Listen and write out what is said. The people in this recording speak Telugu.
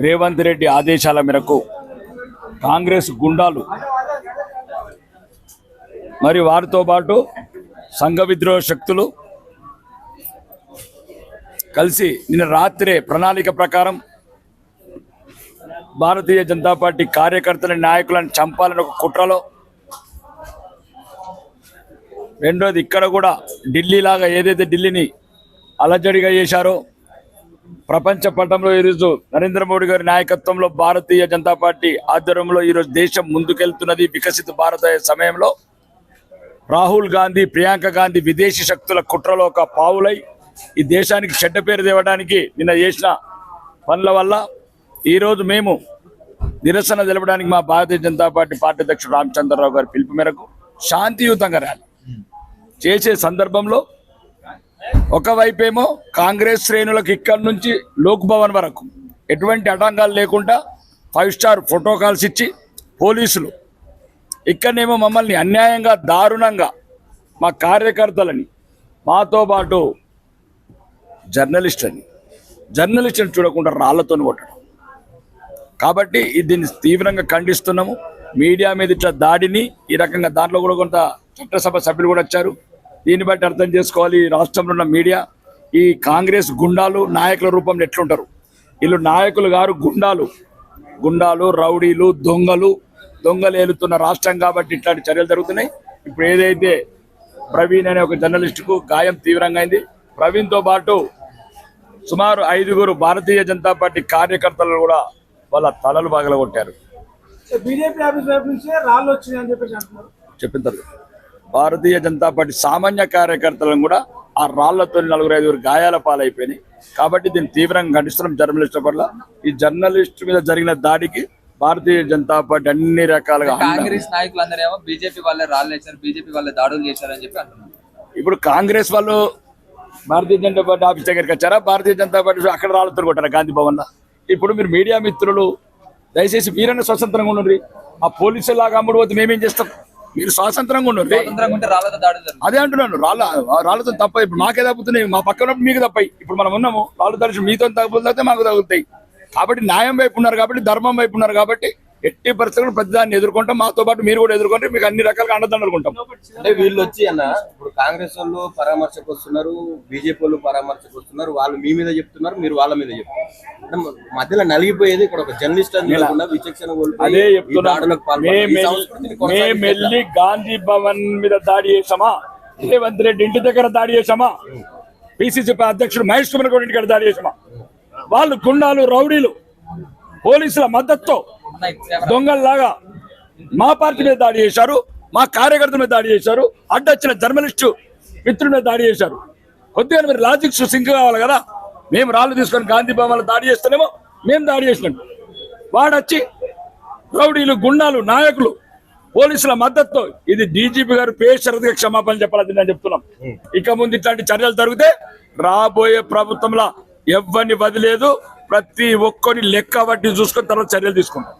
రేవంత్ రెడ్డి ఆదేశాల మేరకు కాంగ్రెస్ గుండాలు మరి వారితో పాటు సంఘ విద్రోహ శక్తులు కలిసి నిన్న రాత్రే ప్రణాళిక ప్రకారం భారతీయ జనతా పార్టీ కార్యకర్తల నాయకులను చంపాలని ఒక కుట్రలో, రెండోది ఇక్కడ కూడా ఢిల్లీ లాగా ఏదైతే ఢిల్లీని అలజడిగా చేశారో ప్రపంచ పటంలో ఈరోజు నరేంద్ర మోడీ గారి నాయకత్వంలో భారతీయ జనతా పార్టీ ఆధ్వర్యంలో ఈరోజు దేశం ముందుకెళ్తున్నది. వికసిత భారత సమయంలో రాహుల్ గాంధీ, ప్రియాంక గాంధీ విదేశీ శక్తుల కుట్రలో ఒక పావులై ఈ దేశానికి చెడ్డ పేరు తేవడానికి నిన్న చేసిన పనుల వల్ల ఈరోజు మేము నిరసన తెలపడానికి మా భారతీయ జనతా పార్టీ అధ్యక్షుడు రామచంద్రరావు గారి పిలుపు మేరకు శాంతియుతంగా ర్యాలీ చేసే సందర్భంలో ఒకవైపేమో కాంగ్రెస్ శ్రేణులకు ఇక్కడి నుంచి లోక్ భవన్ వరకు ఎటువంటి ఆటంకాలు లేకుండా 5 స్టార్ ప్రోటోకాల్స్ ఇచ్చి పోలీసులు, ఇక్కడనేమో మమ్మల్ని అన్యాయంగా దారుణంగా మా కార్యకర్తలని, మాతో పాటు జర్నలిస్టుని చూడకుండా రాళ్లతో కొట్టడం. కాబట్టి దీన్ని తీవ్రంగా ఖండిస్తున్నాము. మీడియా మీద ఇట్లా దాడిని ఈ రకంగా, దాంట్లో కూడా కొంత చట్టసభ సభ్యులు కూడా వచ్చారు. దీన్ని బట్టి అర్థం చేసుకోవాలి రాష్ట్రంలో ఉన్న మీడియా ఈ కాంగ్రెస్ గుండాలు నాయకుల రూపంలో ఎట్లుంటారు. వీళ్ళు నాయకులు గారు గుండాలు, రౌడీలు, దొంగలు ఏలుతున్న రాష్ట్రం కాబట్టి ఇట్లాంటి చర్యలు జరుగుతున్నాయి. ఇప్పుడు ఏదైతే ప్రవీణ్ అనే ఒక జర్నలిస్టుకు గాయం తీవ్రంగా అయింది, ప్రవీణ్తో పాటు సుమారు 5గురు భారతీయ జనతా పార్టీ కార్యకర్తలు కూడా వాళ్ళ తలలు పగలగొట్టారు. చెప్పిన తర్వాత భారతీయ జనతా పార్టీ సామాన్య కార్యకర్తలను కూడా ఆ రాళ్లతో 4-5 గాయాల పాలైపోయినాయి. కాబట్టి దీన్ని తీవ్రంగా ఖండిస్తున్నాం. జర్నలిస్టుల పట్ల ఈ జర్నలిస్టు మీద జరిగిన దాడికి భారతీయ జనతా పార్టీ అన్ని రకాలుగా, కాంగ్రెస్ నాయకులందరేమో బీజేపీ వాళ్ళే రాళ్ళు వేశారు, బీజేపీ వాళ్ళే దాడులు చేశారని చెప్పి అంటున్నారు. ఇప్పుడు కాంగ్రెస్ వాళ్ళు భారతీయ జనతా పార్టీ ఆఫీస్ దగ్గరికి వచ్చారా, భారతీయ జనతా పార్టీ అక్కడ రాళ్లతో కొట్టారా గాంధీ భవన్ లో? ఇప్పుడు మీరు మీడియా మిత్రులు దయచేసి మీరన్నా స్వతంత్రంగా ఉండండి. ఆ పోలీసులాగా అమ్ముడు పోతే మేమేం చేస్తాం? మీరు స్వాతంత్రంగా ఉండండి. అదే అంటున్నాను, రాళ్ళతో తప్ప. ఇప్పుడు మాకే తప్పుతున్నాయి, మా పక్కన మీకు తప్పాయి. ఇప్పుడు మనం ఉన్నాము, రాళ్ళు తడిచి మీతో తగ్గితే మాకు తగ్గుతాయి. కాబట్టి న్యాయం వైపు ఉన్నారు కాబట్టి, ధర్మం వైపు ఉన్నారు కాబట్టి ఎట్టి పరిస్థితుల్లో ప్రతిదాన్ని ఎదుర్కొంటాం. మాతో పాటు మీరు కూడా ఎదుర్కొంటే మీకు అన్ని రకాలుగా అండదండలుకుంటాం. అంటే వీళ్ళు వచ్చి ఇప్పుడు కాంగ్రెస్ వాళ్ళు పరామర్శకు వస్తున్నారు, బీజేపీ వాళ్ళు పరామర్శకు వస్తున్నారు. వాళ్ళు మీ మీద చెప్తున్నారు, మీరు వాళ్ళ మీద చెప్తున్నారు. మధ్యలో నలిగిపోయేది ఇక్కడ ఒక జర్నలిస్ట్ అని విచక్షణ అదే చెప్తున్నారు. మేము వెళ్ళి గాంధీ భవన్ మీద దాడి చేసామా, రేవంత్ రెడ్డి ఇంటి దగ్గర దాడి చేసామా, పిసిసి అధ్యక్షుడు మహేష్ కుమార్ గౌడ్ ఇంటి దగ్గర దాడి చేసామా? వాళ్ళు గుండాలు, రౌడీలు పోలీసుల మద్దతుతో దొంగల్లాగా మా పార్టీ మీద దాడి చేశారు, మా కార్యకర్తల మీద దాడి చేశారు, అడ్డొచ్చిన జర్నలిస్టు మిత్రుల మీద దాడి చేశారు. కొద్దిగా మీరు లాజిక్స్ సింక్ కావాలి కదా. మేము రాళ్ళు తీసుకొని గాంధీ భవన్లో దాడి చేస్తేనేమో మేము దాడి చేసినట్టు, వాడొచ్చి రౌడీలు, గుండాలు, నాయకులు పోలీసుల మద్దతుతో, ఇది డీజీపీ గారు పేషరతుగా క్షమాపణ చెప్పాలని నేను చెప్తున్నాం. ఇక ముందు ఇట్లాంటి చర్యలు జరిగితే రాబోయే ప్రభుత్వంలో ఎవ్వరిని వదిలేదు, ప్రతి ఒక్కరిని లెక్క బట్టి చూసుకొని తర్వాత చర్యలు తీసుకుంటాం.